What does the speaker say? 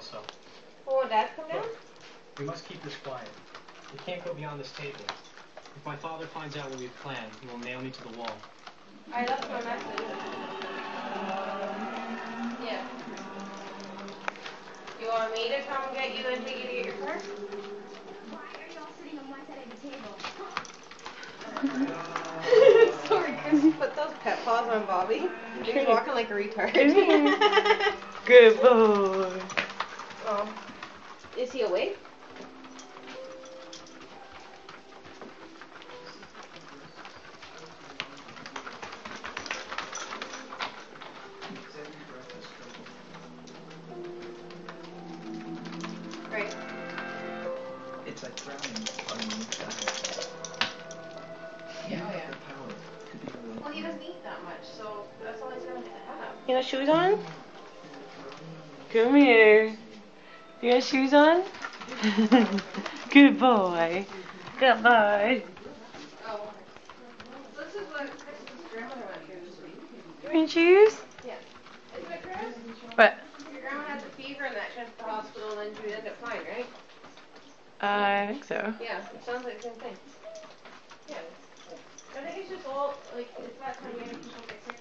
also. Oh, will Dad come down? Look, we must keep this quiet. We can't go beyond this table. If my father finds out what we've planned, he will nail me to the wall. I left my message. Yeah. You want me to come get you and take you to get your car? Why are you all sitting on one side of the table? Sorry, Chrissy, put those pet paws on Bobby. He's walking like a retard. Good boy. Oh. Is he awake? Right. It's like drowning on the inside. Yeah, oh yeah. The power to be alone. Well, he doesn't eat that much, so that's all he's gonna have. You got shoes on? Come here. You got shoes on? Good boy. Good boy. Oh, okay. So this is what Chris's grandma went through this week. You wearing shoes? Yeah. Isn't it, Chris? What? Your grandma had the fever and that she went to the hospital and then she ended up fine, right? I think so. Yeah, it sounds like the same thing. Yeah. I think it's just all, like, it's that time of year people get sick